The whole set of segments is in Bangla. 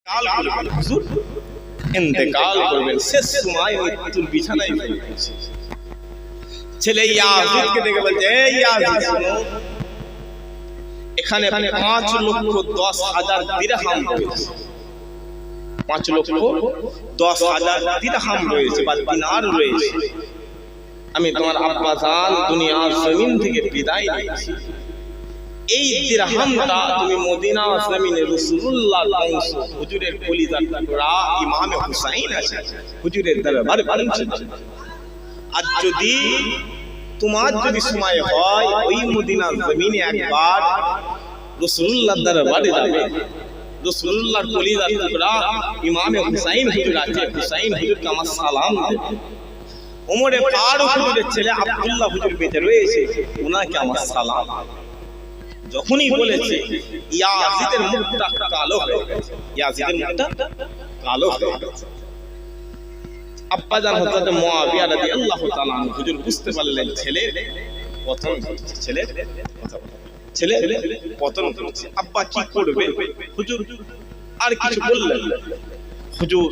কাল করবেন হুজুর, ইন্তেকাল করবেন। শেষ সময় মৃত্যুর বিছানায় পড়েছে। ছেলে ইয়াজিদকে দেখে বলছে, এই ইয়াজিদ শোনো, এখানে 5,10,000 দিরহাম রয়েছে। 5,10,000 দিরহাম রয়েছে বা দিনার রয়েছে। আমি তোমার আব্বা জান দুনিয়ার জমিন থেকে বিদায় নিয়েছি। এই দিরহামটা তুমি মদিনা জমিনে রাসূলুল্লাহর বংশ হুজুরের কলিজার টুকরা ইমামে হুসাইন আছে, হুজুরের দরবারে পৌঁছে দাও। আর যদি তোমার যদি সময় হয় ওই মদিনা জমিনে একবার রাসূলুল্লাহর দরবারে যাবে, রাসূলুল্লাহর কলিজার টুকরা ইমামে হুসাইন হুজুর আছে, হুসাইন হুজুরকে আমার সালাম দেবে। ওমরে ফারুক হুজুরের ছেলে আব্দুল্লাহ হুজুর বেঁচে রয়েছে, ওনাকে আমার সালাম। যখনই বলেছে ইয়াজিদের মুখটা কালো হয়ে গেছে, ইয়াজিদের মুখটা কালো হয়ে গেছে। আব্বাজান হযরত মুআবিয়া রাদিয়াল্লাহু তাআলা হুজুর বুঝতে পারলেন ছেলে পতন ঘটছে, ছেলে পতন ঘটছে। আব্বা কি করবে? হুজুর আর কিছু বললেন। হুজুর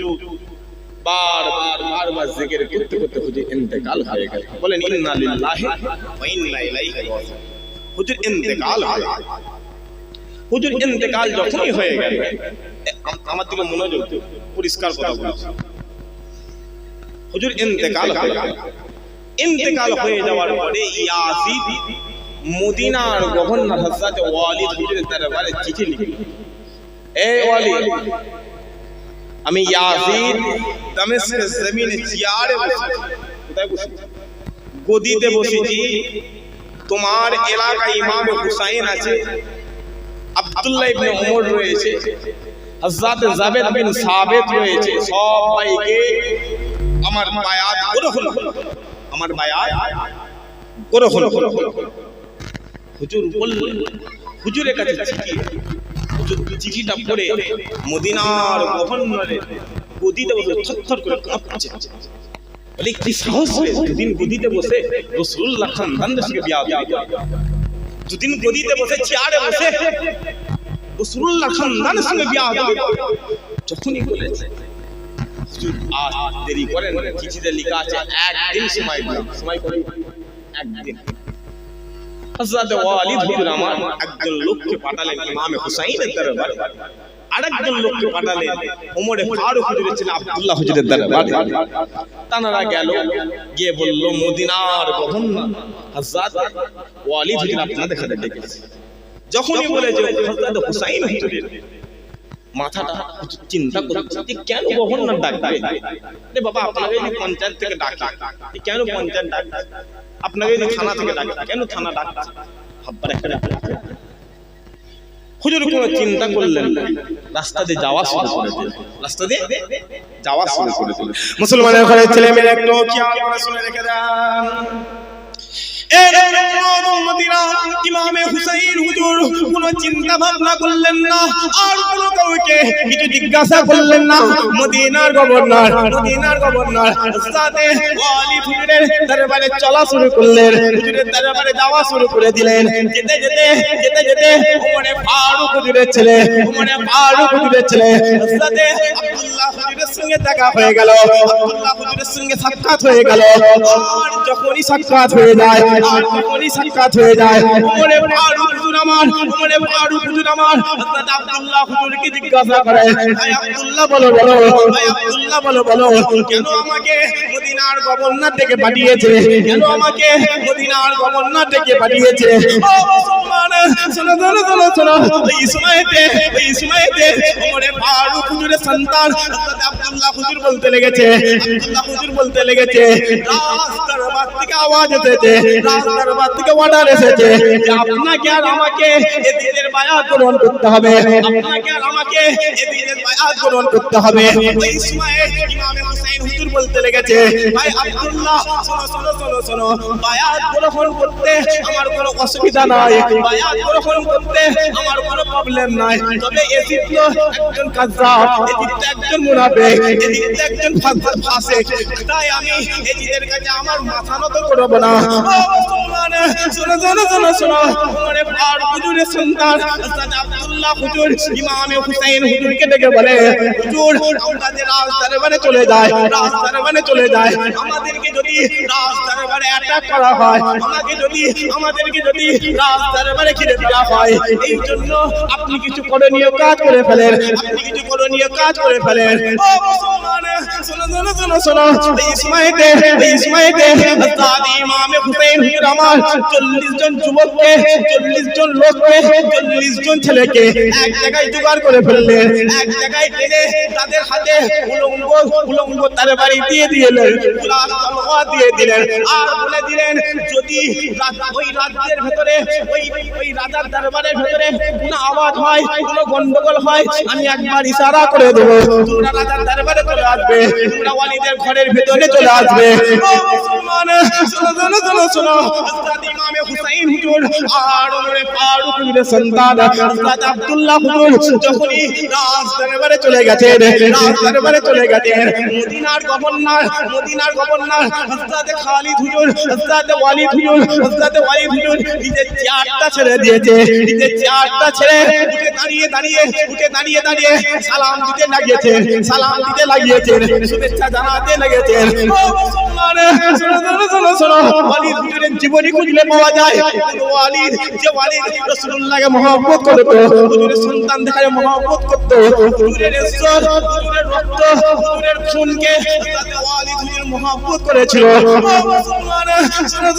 বারবার জিকির করতে করতে হুজুর ইন্তেকাল হয়ে গেল। বলেন ইন্না লিল্লাহি ওয়া ইন্না ইলাইহি রাজিউন। হুজুর ইন্তেকাল হয়ে গেল। হুজুর ইন্তেকাল যখনই হয়ে গেল, আমার দিকে মনোযোগ দিন, পরিষ্কার কথা বলছি। হুজুর ইন্তেকাল হয়ে গেল। ইন্তেকাল হয়ে যাওয়ার পরে ইয়াজিদ মদিনার গভর্নর হযরত ওয়ালিদ হুজুরের দরবারে চিঠি লিখলেন, এ ওয়ালিদ, আমি ইয়াজিদ দামেস্কের জমিনে চেয়ারে বসেছি, কোথায় বসেছি? গদিতে বসেছি। তোমার এলাকায় ইমাম হুসাইন আছে, আব্দুল্লাহ ইবনে ওমর রয়েছে, হযরত যাবেদ বিন সাবিত রয়েছে। সবাইকে আমার বায়াত গ্রহণ করো, আমার বায়াত গ্রহণ করো। হুজুর বললেন, হুজুরের কাছে চিঠি। হুজুর চিঠিটা পড়ে মদিনার গভর্নরের গদিতে বসে থরথর করে কাঁপছে। বলে কি সাহস, দুদিন গদিতে বসে রাসূলুল্লাহ খানদানদের সঙ্গে বিয়া দিবে, দুদিন গদিতে বসে চেয়ারে বসে রাসূলুল্লাহ খানদানের সঙ্গে বিয়া দিবে। যখনই বলেছে হুজুর আর দেরি করেন, চিঠিতে লেখা আছে একদিন সময় দিন, সময় করেন একদিন। হযরত ওয়ালিদ হুজুর আমার একজন লোককে পাঠালেন ইমামে হুসাইনের দরবারে, আরেকজন লোককে পাঠালেন ওমরে ফারুক হুজুরের ছেলে আব্দুল্লাহ হুজুরের দরবারে। তানারা গেল, গিয়ে বলল মদিনার গভর্নর হযরত ওয়ালিদ হুজুর আপনাদের কাছে ডেকেছে। যখনই বলেছে হযরত হুসাইন হুজুরের মাথাটা চিন্তা করছে যে কেন গভর্নর ডাকবে? আরে বাবা, আপনাকে যদি পঞ্চায়েত থেকে ডাকে, কেন পঞ্চায়েত ডাকবে? আপনাকে যদি থানা থেকে ডাকে, কেন থানা ডাকছে? হাব্বার একটা ডাকছে। হুজুর কোনো চিন্তা করলেন না, রাস্তা দিয়ে যাওয়া শুরু করে দিলেন, রাস্তা দিয়ে যাওয়া শুরু করে দিলেন। মুসলমানের ঘরের ছেলে মেয়ে একটু খেয়াল করে শুনে রেখে দেন। ইমামে হুসাইন হুজুর কোনো চিন্তা ভাবনা করলেন না, আর কোনো কাউকে কিছু জিজ্ঞাসা করলেন না। মদিনার গভর্নর হযরতে ওয়ালিদ হুজুরের দরবারে চলা শুরু করলেন, হুজুরের দরবারে যাওয়া শুরু করে দিলেন। যেতে যেতে ওমরে ফারুক হুজুরের ছেলে হযরতে আব্দুল্লাহ হুজুরের সঙ্গে দেখা হয়ে গেল, আব্দুল্লাহ হুজুরের সঙ্গে সাক্ষাৎ হয়ে গেল। আর যখনই সাক্ষাৎ হয়ে যায় ওমরে ফারুক হুজুর আমার হযরত আব্দুল্লাহ হুজুরকে জিজ্ঞাসা করে, ভাই আব্দুল্লাহ বলো কেন আমাকে মদিনার গভর্নর থেকে পাঠিয়েছে? ও মুসলমান, শোনো, এই সময়তে ওমরে ফারুক হুজুরের সন্তান হযরত আব্দুল্লাহ হুজুর বলতে লেগেছে, রাজদরবার থেকে আওয়াজ এসেছে, রাজদরবার থেকে অর্ডার এসেছে যে আপনাকে আর আমাকে এই দ্বীনের বায়াত গ্রহণ করতে হবে, ওই সময়ে ইমামে হুসাইন হুজুর বলতে লেগেছে, ভাই আব্দুল্লাহ শোনো শোনো শোনো শোনো, বায়াত গ্রহণ করতে আমার কোনো অসুবিধা নাই, বায়াত গ্রহণ করতে আমার কোনো প্রবলেম নাই, তবে এজিদ তো একজন কাযযাব, এজিদ তো একজন মুনাফিক, এজিদ তো একজন ফাসিক, তাই আমি এজিদের কাছে আমার মাথা নত করব না। ও মুসলমান শোনো শোনো শোনো শোনো, ওমরে ফারুক হুজুরের সন্তান হযরত আব্দুল্লাহ হুজুর ইমামে হুসাইন হুজুরকে ডেকে বলে, হুজুর আমরা যে রাজ দরবারে চলে যাই, রাজ দরবারে চলে যাই, আমাদেরকে যদি রাজ দরবারে অ্যাটাক করা হয়, আমাদেরকে যদি রাজ দরবারে ঘিরে ফেলা হয়, এই জন্য আপনি কিছু করণীয় কাজ করে ফেলেন, আপনি কিছু করণীয় কাজ করে ফেলেন। ও মুসলমান শোনো শোনো শোনো শোনো, এই ইসমাইতে হযরত ইমামে হুসাইন হুজুর আমার 40 জন যুবককে, 40 জন লোককে, 40 জন ছেলেকে এক জায়গায় জোগাড় করে ফেললেন, এক জায়গায় টেনে তাদের হাতে উলঙ্গ তরবারি দিয়ে দিলেন, তলোয়ার দিয়ে দিলেন, আর বলে দিলেন যদি ওই রাজ্যের ভেতরে ওই রাজার দরবারের ভেতরে কোনো আওয়াজ হয়, কোনো গন্ডগোল হয়, আমি একবার ইশারা করে দেবো, তোমরা রাজার দরবারে চলে আসবে, তোমরা ওয়ালিদের ঘরের ভেতরে চলে আসবে। ও মুসলমান শোনো শোনো শোনো শোনো, হযরত ইমামে হুসাইন হুজুর আর ওমরে ফারুক হুজুরের সন্তান হযরত আব্দুল্লাহ হুজুর যখনই রাজ দরবারে চলে গেছেন, রাজ দরবারে চলে গেছেন, মদিনার গভর্নর হযরত খালিদ হুজুর, হযরত ওয়ালিদ হুজুর নিজের চেয়ারটা ছেড়ে দিয়েছে, নিজের চেয়ারটা ছেড়ে উঠে দাঁড়িয়ে সালাম দিতে লাগিয়েছেন, শুভেচ্ছা জানাতে লেগেছেন। ও মুসলমান শোনো শোনো, ওয়ালিদ হুজুরের জীবনী খুঁজলে পাওয়া যায়, ওয়ালিদ রাসূলুল্লাহকে মহব্বত করত, হুজুরের সন্তান দেখায় মহব্বত করত, হুজুরের ইজ্জত, হুজুরের রক্ত, হুজুরের খুনকে হযরত ওয়ালিদ হুজুর মহব্বত করেছিল। ও মুসলমান শোনো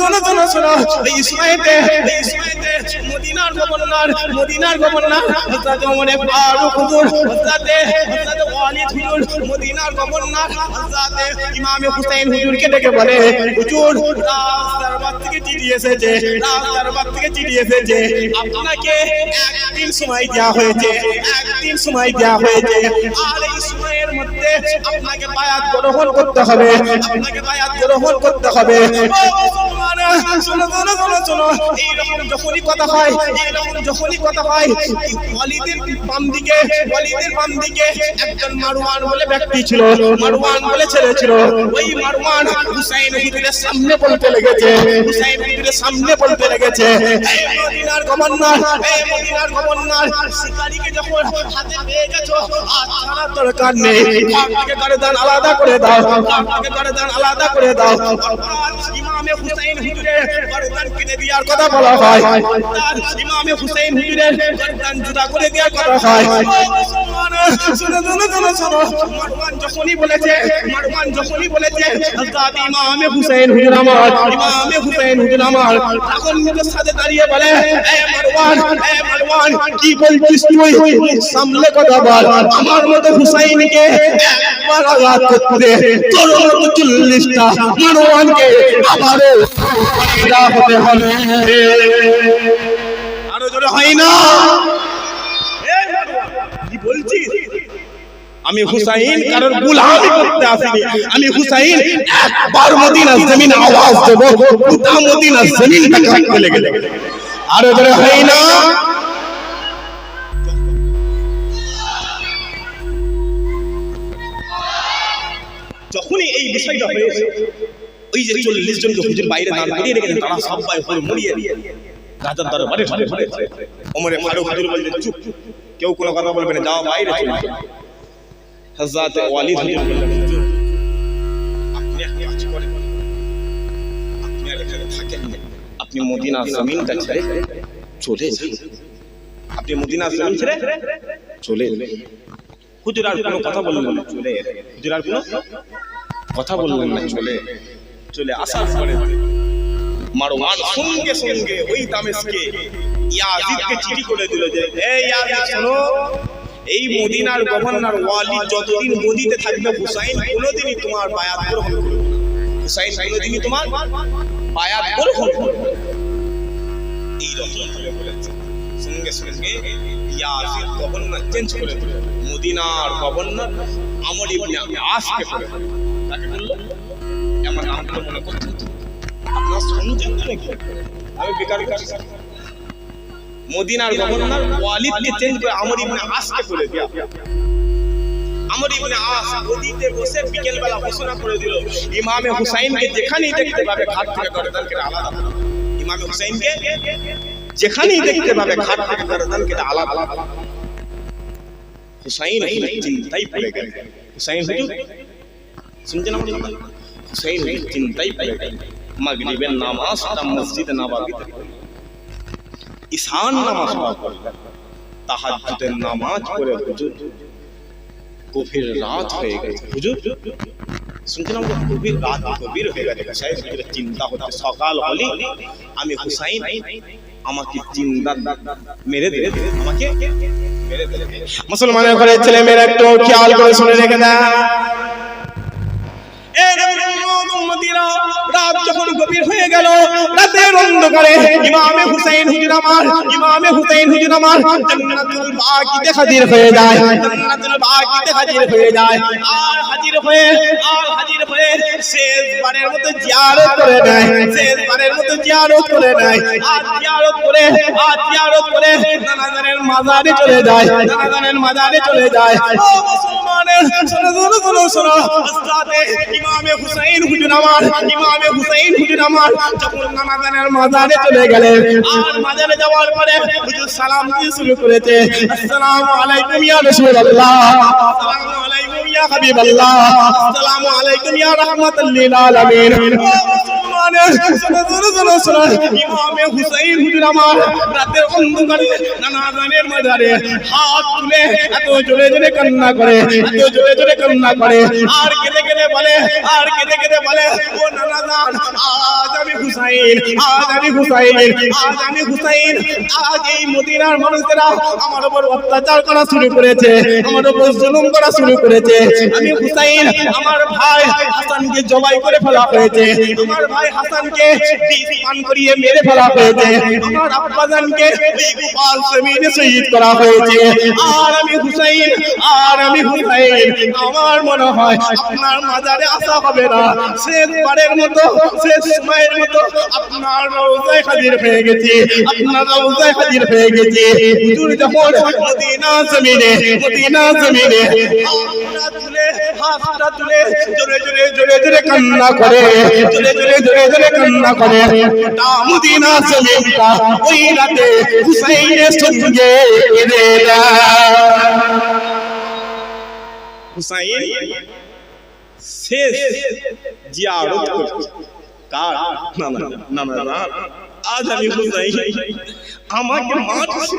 শোনো, এই ইসমাইতে মদিনার গভর্নর হযরত ওমরে ফারুক হুজুর, হযরত ওয়ালিদ হুজুর, মদিনার গভর্নর হযরত ইমামে হুসাইন হুজুরকে ডেকে বলে, হুজুর রাজ দরবার থেকে চিঠি এসেছে, আপনাকে একদিন সময় দেওয়া হয়েছে, আর এই সময়ের মধ্যে আপনাকে বায়াত গ্রহণ করতে হবে। ও মুসলমান শোনো, এইরকম যখনই কথা হয়, ওয়ালিদের বাম দিকে একজন মারওয়ান বলে ব্যক্তি ছিল, মারওয়ান বলে ছেলে ছিল, ওই মারওয়ান হুসাইন হুজুরের সামনে বলতে লেগেছে, এই মদিনার গভর্নর শিকারীকে যখন হাতে পেয়ে গেছো, আর ছাড়ার দরকার নেই, কাটকে গর্দান আলাদা করে দাও। ইমামে হুসাইন হুজুরের গর্দান কেটে দেওয়ার কথা বলা হয়, ইমামে হুসাইন হুজুরের গর্দান জুদা করে দেওয়ার কথা হয়। ও মুসলমান শোনো, মারওয়ান যখনই বলেছে হযরত ইমামে হুসাইন হুজুর আমার, তখন নিজের সাথে দাঁড়িয়ে বলে, এ মারওয়ান কি বলছিস তুই, সামনে কথা বল, আমার মতো হুসাইনকে একবার আঘাত করতে তোর মতো 40টা মারওয়ানকে আবারও হতে হবে। আরো জোরে হয় না? কি বলছিস? আমি হুসাইন কারোর গোলামি করতে আসিনি, আমি হুসাইন একবার মদিনার জমিন আওয়াজ দেব, গোটা মদিনার জমিনটা কাঁপতে লেগে। আরো জোরে হয় না? যখনই এই বিষয়টা হয়েছে, ওই যে 40 জনকে হুজুর বাইরে দাঁড় করিয়ে রেখেছেন, তারা সবাই হয়ে মরিয়ে রাজার দরবারে ওমরে ফারুক হুজুর বললেন, চুপ, কেউ কোনো কথা বলবে না, যাও বাইরে চলে যাও। হযরত ওয়ালিদ হুজুর বললেন, হুজুর আপনি এক কাজ করেন, আপনি আর এখানে থাকেন না, আপনি মদিনার জমিনটা ছেড়ে চলে যান, হুজুর আর কোনো কথা বললেন না, চলে আসার পরে মারওয়ান সঙ্গে সঙ্গে ওই দামেস্কে ইয়াজিদকে চিঠি করে দিল যে, এই ইয়াজিদ শোনো, এই মদিনার গভর্নর ওয়ালিদ যতদিন গদিতে থাকবে, হুসাইন কোনোদিনই তোমার বায়াত গ্রহণ করবে না, এই রকম ভাবে বলেছে। সঙ্গে সঙ্গে ইয়াজিদ গভর্নর চেঞ্জ করে দিল, মদিনার গভর্নর আমর ইবনে আসকে করে তাকে বলল, আমার নামগুলো মনে করছেন আপনারা শুনছেন তো নাকি? আমি বেকার করছি। মদিনার গভর্নর ওয়ালিদকে চেঞ্জ করে আমর ইবনে আসকে করে দিয়া। আমর ইবনে আস গদিতে বসে বিকেল বেলা ঘোষণা করে দিল, ইমামে হুসাইনকে যেখানেই দেখতে পাবে ঘাট থেকে গর্দান কেটে আলাদা। ইমামে হুসাইনকে যেখানেই দেখতে পাবে ঘাট থেকে গর্দান কেটে আলাদা। হুসাইন চিন্তাই পড়ে গেল। হুসাইন হুজুর শুনছেন আমার কথা? হুসাইন হুজুর চিন্তাই পড়ে গেল। মাগরিবের নামাজটা মসজিদে নববীতে ঈশান নামাজ পড়লেন, তাহাজ্জুদের নামাজ পড়ে হুজুর গভীর রাত হয়ে গেছে। হুজুর শুনছেন আমরা? গভীর রাত গভীর হয়ে গেছে। হুসাইন হুজুরের চিন্তা হচ্ছে সকাল হলে আমি হুসাইন আমাকে জিন্দা মেরে দেবে, আমাকে মেরে দেবে। মুসলমানের ঘরের ছেলে মেয়েরা একটু খেয়াল করে শুনে রেখে দেন। রাত যখন গভীর হয়ে গেল, রাতের অন্ধকারে ইমামে হুসাইন হুজুর আমার জান্নাতুল বাকিতে হাজির হয়ে যায়। জান্নাতুল বাকিতে হাজির হয়ে যায়। আর হাজির হয়ে শেষবারের মতো জিয়ারত করে নেয়। শেষবারের মতো জিয়ারত করে নেয়। আর জিয়ারত করে নানাজানের মাজারে চলে যায়। নানাজানের মাজারে চলে যায়। ও মুসলমানের শোনো হযরতে ইমামে হুসাইন হুজুর আমার যখন নানাজানের মাজারে চলে গেলেন, আর মাজারে যাওয়ার পরে হুজুর সালাম দিয়ে শুরু করেছে, আসসালামু আলাইকুম ইয়া রাসূলুল্লাহ, আসসালামু আলাইকুম ইয়া হাবিবাল্লাহ, আসসালামু আলাইকুম ইয়া রাহমাতাল লিল আলামিন। শোনো ইমামে হুসাইন হুজুর আমার রাতের অন্ধকারে নানাজানের মাজারে হাত তুলে এত জোরে জোরে কান্না করে, আর কেঁদে কেঁদে বলে ও নানাজান, আজ আমি হুসাইন, আজ এই মদিনার মানুষেরা আমার উপর অত্যাচার করা শুরু করেছে, আমার উপর জুলুম করা শুরু করেছে। আমি হুসাইন, আমার ভাই হাসানকে জবাই করে ফেলা হয়েছে, আমার ভাই হাসানকে বিষ পান করিয়ে মেরে ফেলা হয়েছে, আমার আব্বাজানকে গোপাল জমিনে শহীদ করা হয়েছে। আর আমি হুসাইন, আমার মনে হয় আপনার মাজারে আসা হবে না। শেষবারের মতো, শেষ সময়ের মতো আপনার রওজায় হাজির হয়ে গেছি। হুজুর যখন মদিনা জমিনে হাতটা তুলে জোরে জোরে কান্না করে, মদিনা জমিনটা ওই রাতে হুসাইনের সঙ্গে কেঁদে যায়। হুসাইন শেষ জিয়ারত করছে কার? না আজ আমি হুসাইন, আমাকে মারছে।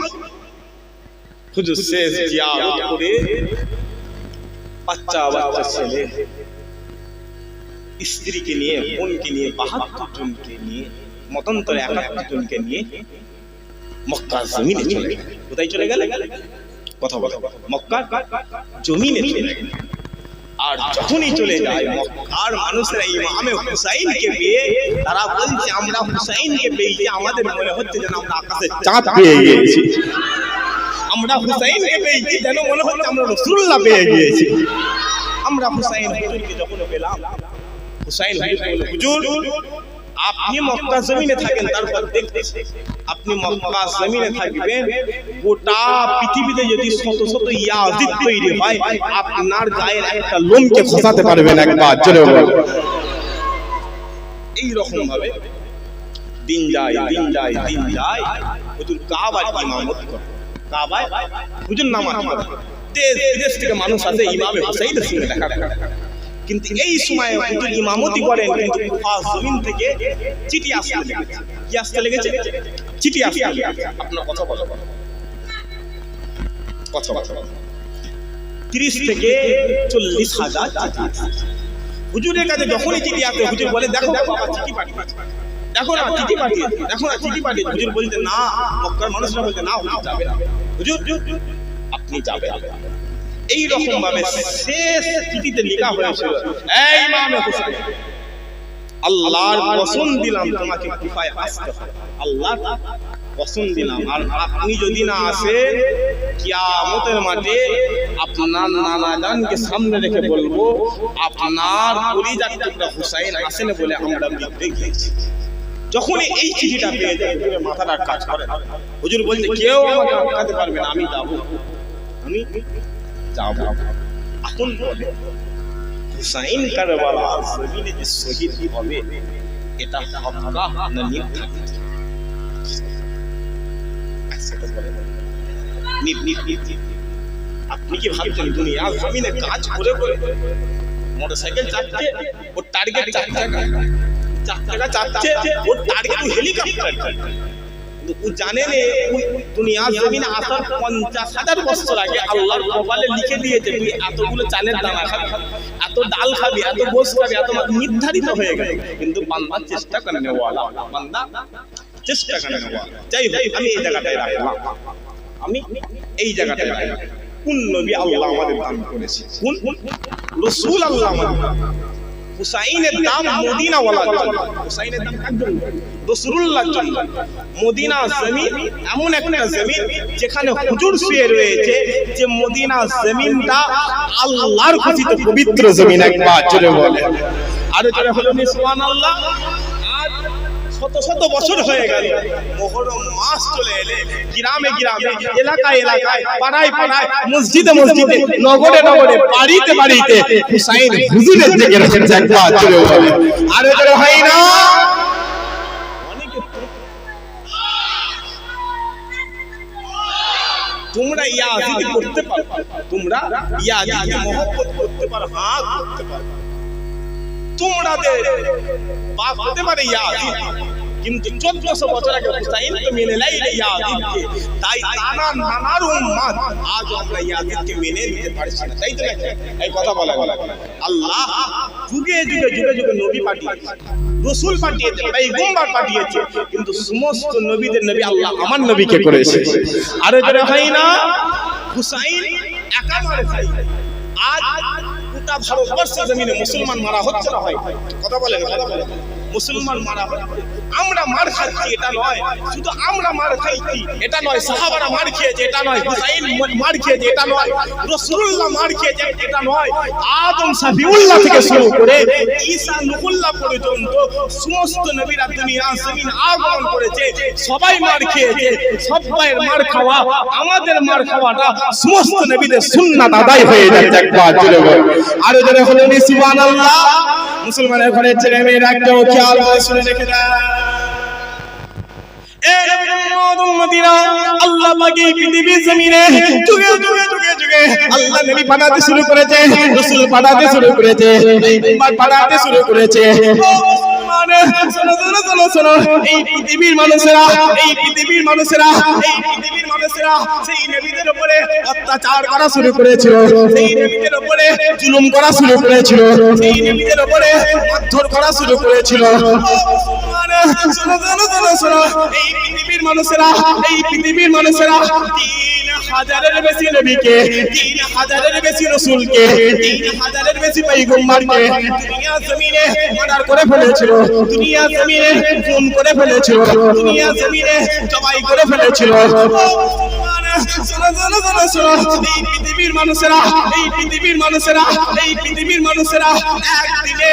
হুজুর শেষ জিয়ারত করে বাচ্চা ছেলে স্ত্রীকে নিয়ে, বোনকে নিয়ে, ৭২ জনকে নিয়ে, মতান্তরে ৭১ জনকে নিয়ে মক্কা জমিনে চলে গেল। কোথায় চলে গেল? কথা বলো। মক্কা জমিনে চলে গেল। আর যখনই চলে যায় মক্কার মানুষরা ইমামে হুসাইনকে পেয়ে তারা বলছে, আমরা হুসাইনকে পেয়েছি, আমাদের মনে হচ্ছে যেন আমরা আকাশে চাঁদ পেয়ে গিয়েছি। আমরা হুসাইনকে পেয়েছি যেন মনে হচ্ছে আমরা রাসূলুল্লাহ পেয়ে গিয়েছি। আমরা হুসাইন হুজুরকে যখন পেলাম, হুসাইন হুজুর আপনি মক্কা জমিনে থাকেন, তারপর দেখতেছি আপনি মক্কা জমিনে থাকবেন, গোটা পৃথিবীতে যদি শত শত ইয়াজিদ তৈরি হয়, আপনার গায়ের একটা লোমকে খসাতে পারবেন একবার। জোরে বলুন। এই রকম ভাবে দিন যায়। হুজুর কাবার ইমামত করে, কাবায় হুজুর নামাজ পড়ে। দেশ বিদেশ থেকে মানুষ আসে ইমামে হুসাইনের সঙ্গে দেখা করে। কিন্তু এই সময় হুজুর ইমামতি করেন, কিন্তু কুফা জমিন থেকে চিঠি আসতে লেগেছে। কি আসতে লেগেছে? চিঠি আসতে লেগেছে। আপনার কথা বলো। 30 থেকে 40 হাজার চিঠি আসে হুজুরের কাছে। যখনই চিঠি আসে হুজুর বলে, দেখো বাবা চিঠি পাঠিয়েছে, দেখো না চিঠি পাঠিয়েছে। হুজুর বলতে না, মক্কার মানুষরা বলতে না, হুজুর আপনি যাবেন। এই রকম ভাবে শেষ চিঠিতে লেখা হয়েছিল, এই ইমামে হুসাইন আল্লাহর কসম দিলাম তোমাকে কুফায় আসতে হবে, আল্লাহ কসম দিলাম। আর আপনি যদি না আসেন, কিয়ামতের মাঠে আপনার নানাজানকে সামনে রেখে বলবো আপনার কলিজার টুকরা হুসাইন আসেন বলে আমরা বিদ্রে গিয়েছি। যখন এই চিঠিটা পেয়ে যায় মাথাটা কাজ করে না। হুজুর বলছে কেউ আমাকে আটকাতে পারবে না, আমি যাব, আমি যাব। এখন বলে হুসাইন কারবালার জমিনে যে শহীদ হবে এটা হক না মিথ্যা? আপনি কি ভাবছেন দুনিয়া জমিনে কাজ করে করে মোটরসাইকেল চাচ্ছে, ওর টার্গেট 4 টাকা চাচ্ছে, ওর টার্গেট হেলিকপ্টার? ও জানে না দুনিয়া জমিনে আসার 50,000 বছর আগে আল্লাহর কপালে লিখে দিয়েছে তুই এতগুলো চালের দানা খাবি, এত ডাল খাবি, এত গোশ খাবি, এত নির্ধারিত হয়ে গেছে। কিন্তু বান্দা চেষ্টা করে নেওয়ালা, বান্দা চেষ্টা করে নেওয়ালা। যাই হোক, আমি এই জায়গাটায় রাখলাম, আমি এই জায়গাটায় রাখলাম। কোন নবী আল্লাহ আমাদের দান করেছে? কোন রাসূল আল্লাহ আমাদের? হুসাইনের দাম মদিনা ওয়ালার জন্য। হুসাইনের দাম কার জন্য? রাসূলুল্লাহর জন্য। মদিনা জমিন এমন একটা জমিন যেখানে হুজুর শুয়ে রয়েছে, যে মদিনা জমিনটা আল্লাহর খুশিতে পবিত্র জমিন। একবার জোরে বলে, আর জোরে হলো সুবহানাল্লাহ। আজ শত শত বছর হয়ে গেল, মুহররম মাস চলে এলে গ্রামে গ্রামে, এলাকায় এলাকায়, পাড়ায় পাড়ায়, মসজিদে মসজিদে, নগরে নগরে, বাড়িতে বাড়িতে হুসাইন হুজুরের জেগে রয়েছে। একবার জোরে বলে, আর জোরে হয় না? তোমরা ইয়াজিদ করতে পারো, তোমরা ইয়াজিদকে মহব্বত করতে পারো, হ্যাঁ করতে পারো। তোমাদের বাপ হতে পারে ইয়াজিদ, কিন্তু 1400 বছর আগে হুসাইন তো মেনে নেয়নি ইয়াজিদকে। তাই নানার উম্মত আজ আমরা ইয়াজিদকে মেনে নিতে পারছি না। তাই তো নাকি? এই কথা বলা গেল। আল্লাহ যুগে যুগে যুগে যুগে নবী পাঠিয়েছে, রাসূল পাঠিয়েছে, পয়গম্বর পাঠিয়েছে, কিন্তু সমস্ত নবীদের নবী আল্লাহ আমার নবীকে করেছে। আর যারা হয় না হুসাইন একা মারে খাই। আজ গোটা ভারতবর্ষের জমিনে মুসলমান মারা হচ্ছে না হয়? কথা বলেন, কথা বলেন। মুসলমান মারা হচ্ছে, আমরা মার খাচ্ছি এটা নয়, শুধু আমরা মার খাইছি এটা নয়, সাহাবারা মার খেয়েছে এটা নয়, হুসাইন মার খেয়েছে এটা নয়, রাসূলুল্লাহ মার খেয়েছে এটা নয়, আদম শফিউল্লাহ থেকে শুরু করে ঈসা নূহুল্লাহ পর্যন্ত সমস্ত নবীরা দুনিয়া জমিন আগমন করেছে, সবাই মার খেয়েছে। সবাই মার খাওয়া, আমাদের মার খাওয়াটা সমস্ত নবীদের সুন্নাত আদায় হয়ে যাচ্ছে। একবার জোরে বল, আর জোরে হলো সুবহানাল্লাহ। মুসলমানের ঘরের ছেলে মেয়েরা একটাও খেয়াল করে শুনে রেখে দেয়। আল্লাহ পাকের পৃথিবীর জমিনে যুগে যুগে যুগে যুগে আল্লাহ নবী পাঠাতে শুরু করেছে, রাসূল পাঠাতে শুরু করেছে, পয়গম্বর পাঠাতে শুরু করেছে। শোনো শোনো শোনো শোনো, এই পৃথিবীর মানুষেরা, এই পৃথিবীর মানুষেরা, এই পৃথিবীর মানুষেরা সেই নবীদের উপরে অত্যাচার করা শুরু করেছিল, সেই নবীদের উপরে জুলুম করা শুরু করেছিল, সেই নবীদের উপরে মারধর করা শুরু করেছিল। শোনো শোনো শোনো শোনো, এই পৃথিবীর মানুষেরা, এই পৃথিবীর মানুষেরা 3000-এর বেশি নবীকে, 3000-এর বেশি রাসূলকে, 3000-এর বেশি পয়গম্বরকে দুনিয়া জমিনে মার্ডার করে ফেলেছিল, দুনিয়া জমিনে খুন করে ফেলেছিল, দুনিয়া জমিনে জবাই করে ফেলেছিল। শোনো শোনো শোনো শোনো, এই পৃথিবীর মানুষেরা, এই পৃথিবীর মানুষেরা, এই পৃথিবীর মানুষেরা একদিনে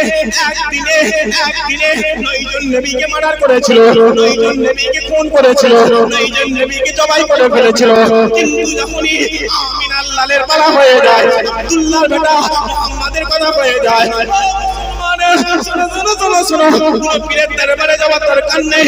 একদিনে একদিনে 9 জন নবীকে মার্ডার করেছিল, 9 জন নবীকে খুন করেছিল, 9 জন নবীকে জবাই করে ফেলেছিল। কিন্তু যখনই আমিনার লালের পালা হয়ে যায়, আব্দুল্লাহর বেটা মুহাম্মাদের কথা হয়ে যায়, শোনো শোনো শোনো শোনো, পীরের দরবারে যাওয়ার দরকার নেই,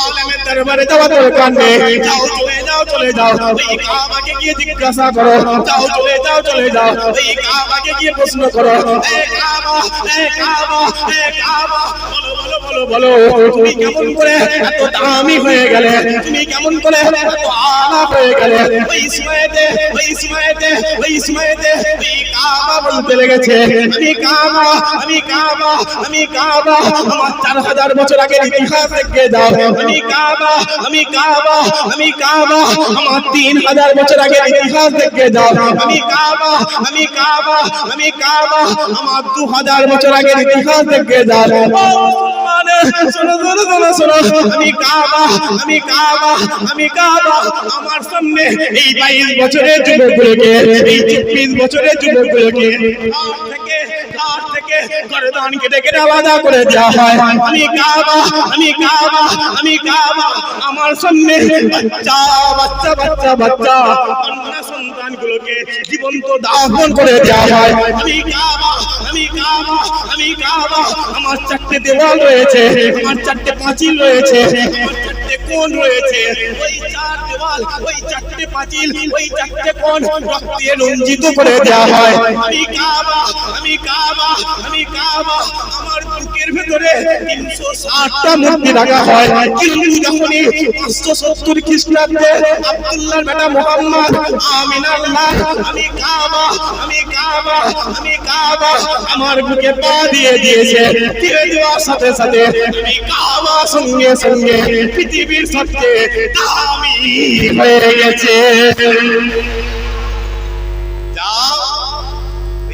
আলেমের দরবারে যাওয়ার দরকার নেই, যাও চলে যাও চলে যাও, ওই কাবাকে গিয়ে জিজ্ঞাসা করো, যাও চলে যাও চলে যাও, ওই কাবাকে গিয়ে প্রশ্ন করো, এ কাবা, এ কাবা, এ কাবা, বলো বলো বলো বলো, তুমি কেমন করে এত দামি হয়ে গেলে, তুমি কেমন করে এত আলা হয়ে গেলে? ওই সময়েতে, ওই সময়েতে, ওই সময়েতে ওই কাবা বলতে লেগেছে, আমি কাবা, আমি কাবা, আমি কাবা, আমার 4000 বছর আগের ইতিহাস দেখে দাও, আমি কাবা, আমি কাবা, আমি কাবা, আমার 3000 বছর আগের ইতিহাস দেখে যাও। আমি কাবা, আমি কাবা, আমি কাবা, আমার 2000 বছর আগের ইতিহাস দেখে যাও। শোনো শোনো শোনো শোনো, আমি কাবা, আমি কাবা, আমি কাবা, আমার সামনে এই 22 বছরের যুবকগুলোকে, এই 24 বছরের যুবকগুলোকে কাঠ থেকে গর্দান কেটে কেটে আলাদা করে দেওয়া হয়। আমি কাবা, আমি কাবা, আমি কাবা, আমার সামনে বাচ্চা বাচ্চা বাচ্চা বাচ্চা কন্যা সন্তানগুলোকে জীবন্ত দাফন করে দেওয়া হয়। আমি কাবা, আমি কাবা, আমি কাবা, আমার 4টে দেওয়াল রয়েছে, আমার 4টে পাঁচিল রয়েছে, আমার 4টে কোণ রয়েছে। ওই 4 দেওয়াল, ওই 4টে পাঁচিল, ওই 4টে কোণ রক্তে রঞ্জিত করে দেওয়া হয়। আমি কাবা, আমি কাবা, আমি কাবা, আমার বুকের ভেতরে 360টা মূর্তি রাখা হয়। কিন্তু যখনই 570 খ্রিস্টাব্দে আব্দুল্লাহর বেটা মুহাম্মদ আমিনার লাশ, আমি কাবা, আমি কাবা, আমি কাবা, আমার বুকে পা দিয়ে দিয়েছে। দিয়ে দেওয়ার সাথে সাথে আমি কাবা সঙ্গে সঙ্গে পৃথিবীর সবচেয়ে দামি হয়ে গেছে।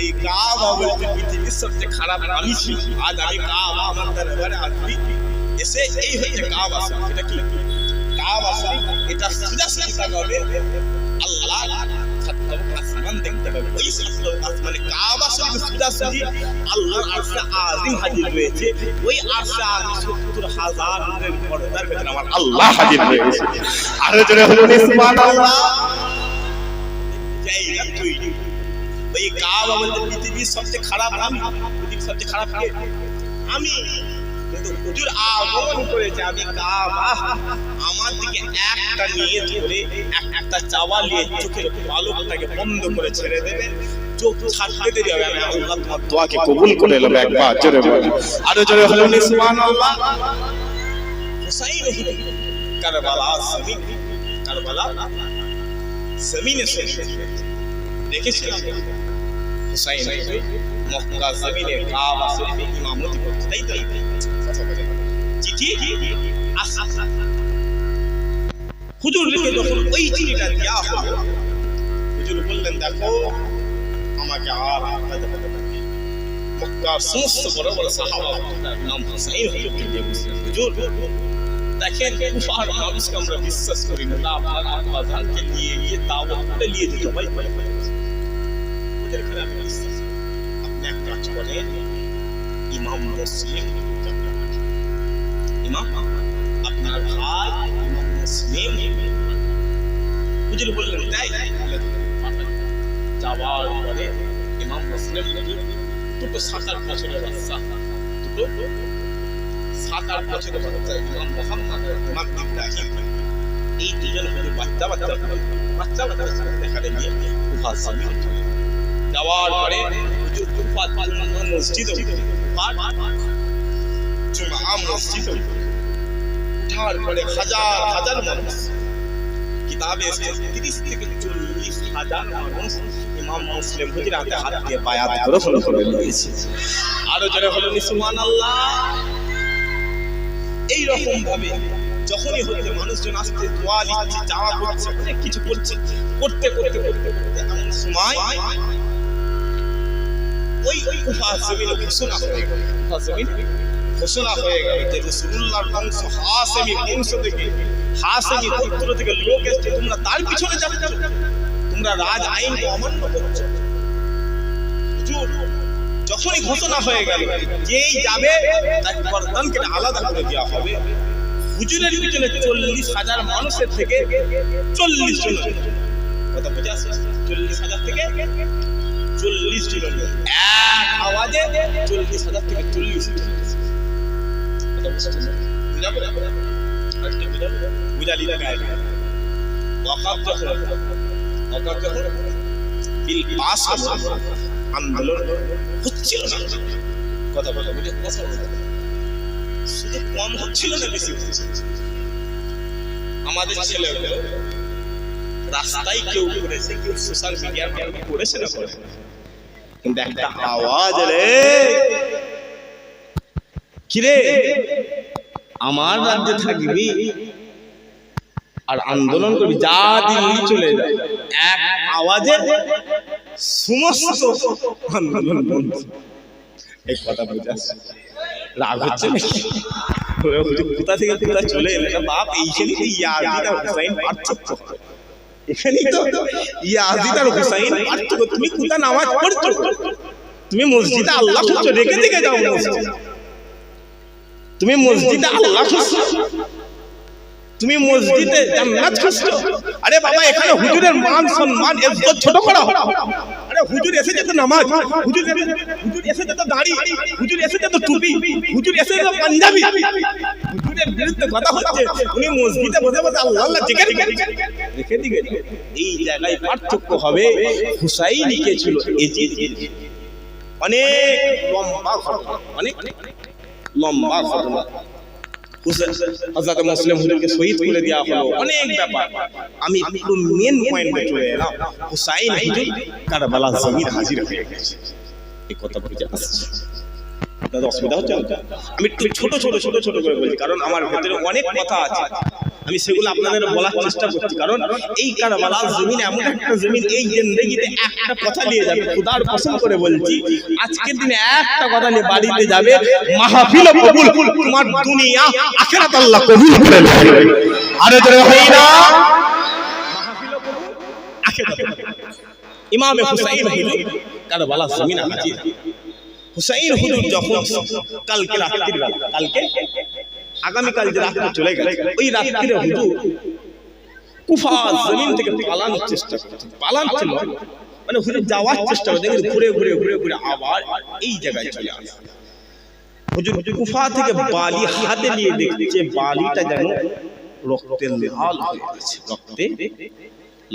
এই কাবা বলতে পৃথিবীর সবচেয়ে খারাপ আমি ছিল। আজ আমি কাবা আমার দরবারে আসবি এসে এই হচ্ছে কাবা শরীফ। এটা কি কাবা শরীফ? এটা সিধা সিধা হবে আল্লাহ সাতটা আসমান দেখতে হবে। ওই সাতটা আসমানে কাবা শরীফ সিধা সিধি আল্লাহর আরশে আজিম হাজির হয়েছে। ওই আরশে আজিম 70,000 পর্দার ভিতরে আমার আল্লাহ হাজির হয়েছে। আর জোরে বলুন সুবহানাল্লাহ। জায়গা তৈরি। ওই কাবা বলতে পৃথিবীর সবচেয়ে খারাপ আমি, পৃথিবীর সবচেয়ে খারাপ কে? আমি। কিন্তু হুজুর আগমন করেছে আমি কাবা, আমার দিকে একটা নিয়ে ধরে একটা চাওয়া নিয়ে চোখের পালকটাকে বন্ধ করে ছেড়ে দেবে। চোখ ছাড়তে দেরি হবে, আমি আল্লাহ তোমার দোয়াকে কবুল করে নেব। একবার জোরে বলুন, আরো জোরে বলুন সুবহানাল্লাহ। হুসাইন কারবালা জমিন, কারবালা জমিনে দেখেছিলাম হুসাইন মক্কা জমিনে কাবা শরীফে ইমামতি করতে, তাই তো? চিঠি হুজুর লিখে যখন ওই চিঠিটা দেওয়া হলো, হুজুর বললেন দেখো আমাকে আর মক্কার সমস্ত বড় বড় সাহাবা নাম হুসাইন হুজুর দেখেন কুফার মানুষকে আমরা বিশ্বাস করি না, আপনার আব্বাজানকে নিয়ে গিয়ে দাওয়াতটা নিয়ে যেতে ভাই ওদের এখানে আমি বিশ্বাস করি। আপনি এক কাজ করেন, ইমাম মুসলিম ইমাম আপনার ভাই ইমাম মুসলিম হুজুর বললেন তাই। যাওয়ার পরে ইমাম মুসলিম হুজুর দুটো 7-8 বছরের বাচ্চা, দুটো 7-8 বছরের বাচ্চা ইমাম মুহাম্মদ ইমাম ইব্রাহিম, এই দুজন হুজুর বাচ্চা দেখাতে গিয়ে কুফা জমিন যাওয়ার পরে হুজুর কুফা মসজিদে জুমআ মসজিদে উঠার পরে হাজার হাজার মানুষ, কিতাবে 30 থেকে 40,000 মানুষ ইমাম মুসলিম হুজুর হাতে হাত দিয়ে বায়াত করে নিয়েছে। আরো জোরে বলুন সুবহানাল্লাহ। এই রকম ভাবে যখনই হচ্ছে মানুষজন আসছে দোয়া লিখছে, চাওয়া করছে, অনেক কিছু করছে, করতে করতে করতে করতে এমন সময় ওই কুফা জমিনে ঘোষণা হয়ে গেল, কুফা জমিনে ঘোষণা হয়ে গেল যে রাসূলুল্লাহর বংশ হাসেমি বংশ থেকে, হাসেমি গোত্র থেকে লোক এসেছে, তোমরা তার পিছনে যাচ্ছ, তোমরা রাজ আইনকে অমান্য করছো। হুজুর যখনই ঘোষণা হয়ে গেল যেই যাবে তাকে গর্দানকে আলাদা করে দেওয়া হবে, হুজুরের পিছনে 40,000 মানুষের থেকে 40 জন, কথা বুঝে আসছে? 40,000 থেকে 40 জন এক আওয়াজে 40,000 থেকে 40 জন। বুঝালি না গায়ে ওয়াকাব যখন বিল পাস আন্দোলন হচ্ছিল না, কথা বলে বুঝে কথা বলে শুধু কম হচ্ছিল না, বেশি হচ্ছে। আমাদের ছেলেগুলো রাস্তায় কেউ করেছে, কেউ সোশ্যাল মিডিয়ার মাধ্যমে করেছে না, কিন্তু একটা আওয়াজ রে কিরে আমার রাজ্যে থাকবি আর আন্দোলন করবি, যা দিল্লি চলে যায়, এক আওয়াজে সমস্ত আন্দোলন বন্ধ। এই কথা বুঝাস রাগ হচ্ছে নাকি? কোথা থেকে কোথা চলে এলে না বাপ, এইখানে ইয়াজিদ আর হুসাইন পার্থক্য, এখানেই তো ইয়াজিদ আর হুসাইন পার্থক্য। তুমি কোথা নামাজ পড়ছো? তুমি মসজিদে আল্লাহ খুঁজছো, রেখে দিকে যাও মসজিদ। তুমি মসজিদে আল্লাহ খুঁজছো, তুমি মসজিদে জান্নাত খুঁজছো। আরে বাবা, এখানে হুজুরের মান সম্মান ইজ্জত ছোট করা হয়। আরে হুজুর এসে যেত নামাজ, হুজুর এসে যেত দাড়ি, হুজুর এসে যেত টুপি, হুজুর এসে যেত পাঞ্জাবি, হুজুরের বিরুদ্ধে কথা হচ্ছে, উনি মসজিদে বসে বসে আল্লাহ আল্লাহ জিকির করছেন, রেখে দিকে। এই জায়গায় পার্থক্য হবে। হুসাইন কে ছিল এজিদ, অনেক লম্বা ঘটনা, অনেক লম্বা ঘটনা। হযরত মুসলিম হুজুরকে শহীদ করে দেওয়া হলো, অনেক ব্যাপার। আমি পুরো মেন পয়েন্টে চলে এলাম। হুসাইন হুজুর কারবালা জমিন হাজির হয়ে গেছে, এই কথা বুঝে আসছে। দাদা অসুবিধা হচ্ছে না? আমি একটু ছোট ছোট ছোট ছোট করে বলছি, কারণ আমার ভেতরে অনেক কথা আছে, আমি সেগুলো আপনাদের বলার চেষ্টা করছি। কারণ এই কারবালা জমিন এমন একটা জমিন, এই জিন্দেগিতে একটা কথা নিয়ে যাবে, খুদার কসম করে বলছি, আজকের দিনে একটা কথা নিয়ে বাড়িতে যাবে, মাহফিল কবুল, তোমার দুনিয়া আখিরাত আল্লাহ কবুল করে নেবে। আরে জোরে হয় না, মাহফিল কবুল, আখিরাত। ইমাম হুসাইন হুজুর কারবালা জমিন হাজির। হুসাইন হুজুর যখন কালকে রাত্রির বেলা, কালকে আগামীকাল যে রাত্রে চলে গেল, ওই রাত্রিরে হুজুর কুফা জমিন থেকে পালানোর চেষ্টা করছে, পালাচ্ছিল মানে হুজুর যাওয়ার চেষ্টা করছে, ঘুরে ঘুরে ঘুরে ঘুরে আবার এই জায়গায় চলে আসে। হুজুর কুফা থেকে বালি হাতে নিয়ে দেখছে, বালিটা যেন রক্তে লাল হয়ে আছে, রক্তে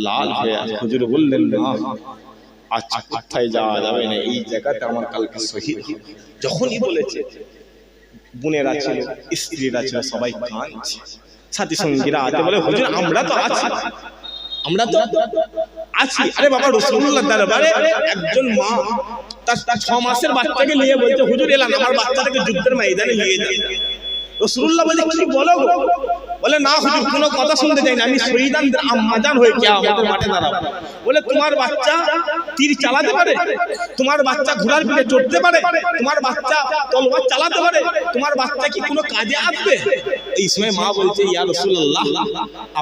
লাল হয়ে আছে। হুজুর বললেন, না আচ্ছা কোথায় যাওয়া যাবে না, এই জায়গাতে আমার কালকে শহীদ হবে। যখনই বলেছে, বোনেরা ছিল, স্ত্রীরা ছিল, সবাই কাঁদছে, সাথী সঙ্গীরা আছে, বলে হুজুর আমরা তো আছি, আমরা তো আছি। আরে বাবা, রাসূলুল্লাহ দরবারে একজন মা তার 6 মাসের বাচ্চাকে নিয়ে বলছে, হুজুর এলাম আমার বাচ্চাটাকে যুদ্ধের ময়দানে নিয়ে যান। রাসূলুল্লাহ বলে, কি বলো? বলে, না হুজুর কোনো কথা শুনতে চাই না, আমি শহীদানদের আম্মাজান হয়ে কিয়ামতের মাঠে দাঁড়াবো। বলে, তোমার বাচ্চা তীর চালাতে পারে, তোমার বাচ্চা ঘোড়ার পিঠে চড়তে পারে, তোমার বাচ্চা তলোয়ার চালাতে পারে, তোমার বাচ্চা কি কোনো কাজে আসবে? এই সময় মা বলছে, ইয়া রাসূলুল্লাহ,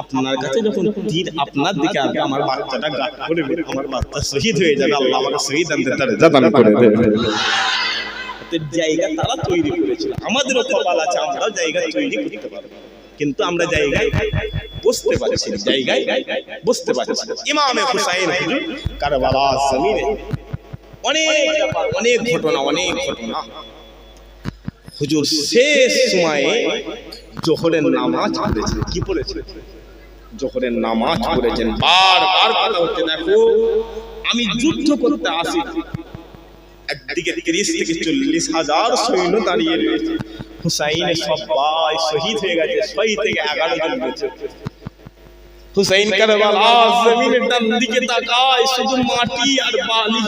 আপনার কাছে যখন তীর আপনার দিকে আসবে, আমার বাচ্চাটা গাট করে আমার বাচ্চা শহীদ হয়ে যাবে, আল্লাহ আমাকে শহীদানদের দরজা দান করে দেবে। জায়গা তারা তৈরি করেছিল, আমাদেরও কপাল আছে, আমরাও জায়গা তৈরি করতে পারবো, কিন্তু আমরা জায়গায় বসতে পারছি না, জায়গায় বসতে পারছি না। ইমামে হুসাইন হুজুর কারবালা জমিনে অনেক ব্যাপার, অনেক ঘটনা, অনেক ঘটনা। হুজুর শেষ সময়ে জোহরের নামাজ পড়েছেন। কি পড়েছেন? জোহরের নামাজ পড়েছেন। বারবার কথা হচ্ছে, দেখো আমি যুদ্ধ করতে আসি, একদিকে 30 থেকে 40 হাজার সৈন্য দাঁড়িয়ে রয়েছে, হুসাইনের সবাই শহীদ হয়ে গেছে, 6 থেকে 11 জন বেঁচে। হুসাইন কারবালা জমিনের ডান দিকে তাকায়, শুধু মাটি আর বালি,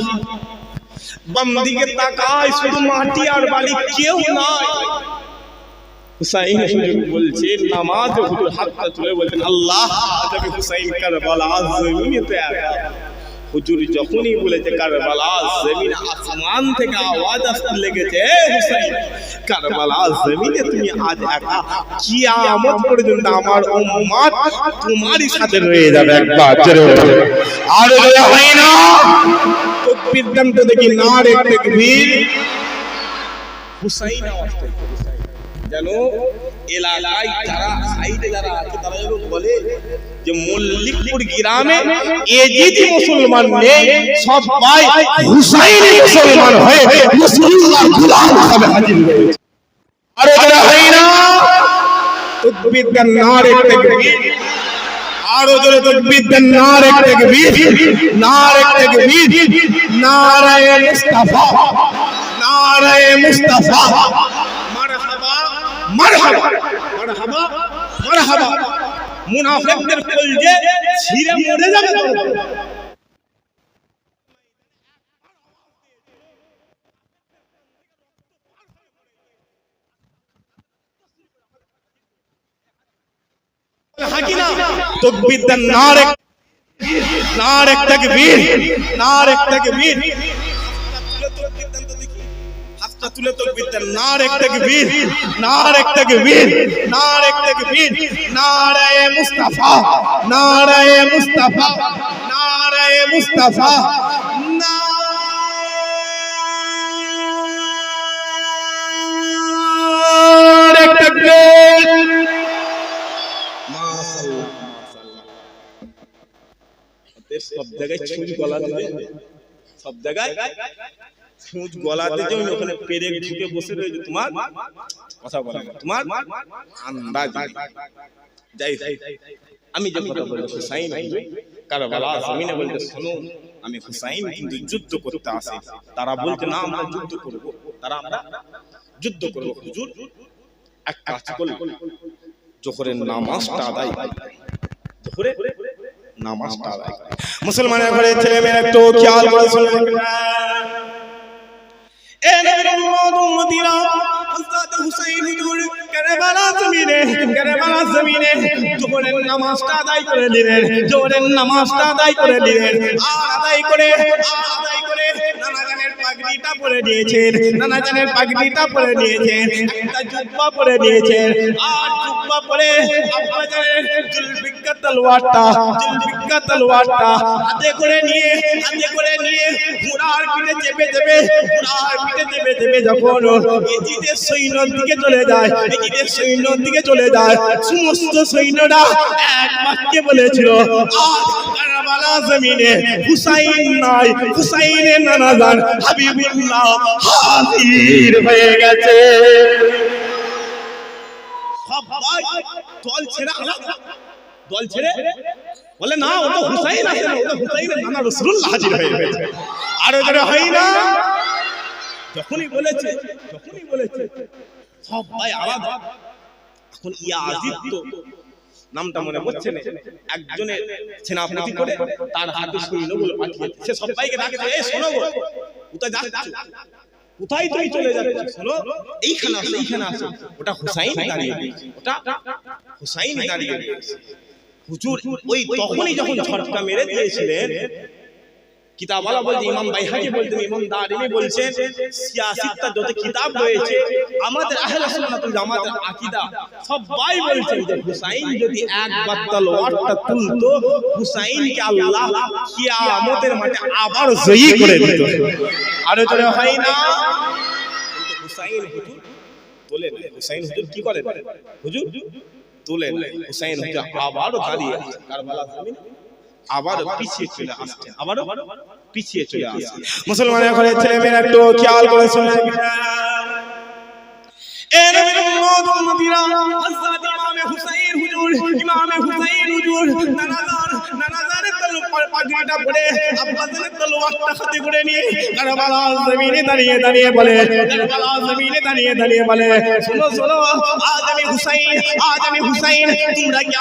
বাম দিকে তাকায়, শুধু মাটি আর বালি, কেউ নাই। হুসাইন হুজুর বলছে, নামাজ হুজুর হাতটা তুলে বলছেন, আল্লাহ আজ আমি হুসাইন কারবালা জমিনেতে একা। হুজুর যখনই বলেছে কারবালা জমিন, আসমান থেকে আওয়াজ আসতে লেগেছে, হুসাইন কারবালা জমিনে তুমি আজ একা, কিয়ামত পর্যন্ত আমার উম্মত তোমারই সাথে রয়ে যাবে। একবার জোরে আর জোরে হয় না, তাকবীর দেন তো দেখি, নারে তাকবীর। হুসাইন আওয়াজ যেন এলাকায় যারা সাইডে যারা আছে তারা যেন বলে যে মল্লিকপুর গ্রামে এজিদি মুসলমান নেই, সবাই হুসাইনি মুসলমান হয়ে রাসূলুল্লাহর গোলাম হিসেবে হাজির হয়েছে। আরে যারা হয় না, তাকবীর দেন, নারে তাকবীর। আরো জোরে তাকবীর দেন, নারে তাকবীর, নারে তাকবীর, নারায়ে মুস্তাফা, নারায়ে মুস্তাফা, মারহাবা মারহাবা মারহাবা মারহাবা। মুনাফিকদের কলজে ছিঁড়ে মরে যাবে। হাকি না তাকবীর দেন নারে তাকবীর হাতটা তুলে তাকবীর দেন নারে তাকবীর নারে মুস্তাফা নারে মুস্তাফা নারে তাকবীর সব জায়গায় ছুঁচ গলাতে সব জায়গায় ছুঁচ গলাতে যে ওখানে পেরেক ঢুকে বসে রয়েছে তোমার কথা বলা তোমার আন্দাজ যাই আমি যে কথা বলবো হুসাইন কারবালা জমিনে বলতে শোনো আমি হুসাইন কিন্তু যুদ্ধ করতে আসি তারা বলতে না আমরা যুদ্ধ করব তারা আমরা যুদ্ধ করব হুজুর এক কাজ করুন জোহরের নামাজটা আদায় জোহরের নামাজটা আদায় মুসলমানের ঘরে ছেলে মেয়েরা একটু খেয়াল করে শুনবেন এ নবীর উম্মতিরা হযরত হুসাইন হুজুর কারবালা জমিনে জোহরের নামাজটা আদায় করে নিলেন জোহরের নামাজটা আদায় করে নিলেন আর আদায় করে নানাজানের পাগড়িটা পরে নিয়েছেন একটা জুব্বা পরে নিয়েছেন আর জুব্বা পরে আব্বাজানের জুলফিকার তলোয়ারটা হাতে করে নিয়ে ঘোড়ার পিঠে চেপে যখন এজিদের সৈন্যর দিকে চলে যায় সমস্ত সৈন্যরা এক বাক্যে বলেছিল আজ কারবালা জমিনে হুসাইন নাই হুসাইনের নানাজান হাবিবুল্লাহ হাজির হয়ে গেছে সবাই দল ছেড়ে বলে না ও তো হুসাইন আছে না ও তো হুসাইনের নানা রাসূলুল্লাহ হাজির হয়ে গেছে আর ওটা হয় না যখনই বলেছে সবাই আলাদা এখন ইয়াজিদ তো নামটা মনে পড়ছে না একজনের সেনাপতি করে তার হাতে সৈন্যগুলো পাঠিয়েছে সে সবাইকে ডাকে এই শোনো গো কোথায় যাচ্ছ কোথায় তুমি চলে যাচ্ছ শোনো এইখানে আসো ওটা হুসাইন দাঁড়িয়ে রয়েছে হুজুর ওই তখনই যখন ঝটকা মেরে দিয়েছিলেন কিতাবওয়ালা বলতে ইমাম বাইহাকি বলতেন ইমাম দারিমি বলছেন সিয়াসিতটা যত কিতাব রয়েছে আমাদের আহলে সুন্নাত ওয়াল জামাতের আকীদা সবাই বলছেন যে হুসাইন যদি একবার তলোয়ারটা তুলতো হুসাইনকে আল্লাহ কিয়ামতের মাঠে আবার জয়ী করে দিত আর জোরে হয় না কিন্তু হুসাইন হুজুর তোলেন হুসাইন হুজুর কি করেন হুজুর তোলেন হুসাইন হুজুর আবার দাঁড়িয়ে কারবালা জমিনে আবার পিছিয়ে চলে আসে মুসলমানের ঘরে ছেলে মেয়েরা একটু খেয়াল করে শুনবেন এ নবীর উম্মতিরা হযরত ইমামে হুসাইন হুজুর নানাজানের তলোয়ার পাগড়িটা পরে আব্বাজানের তলোয়ারটা হাতে করে নিয়ে কারবালা জমিনে দাঁড়িয়ে বলে শোনো আজ আমি হুসাইন তোমরা কি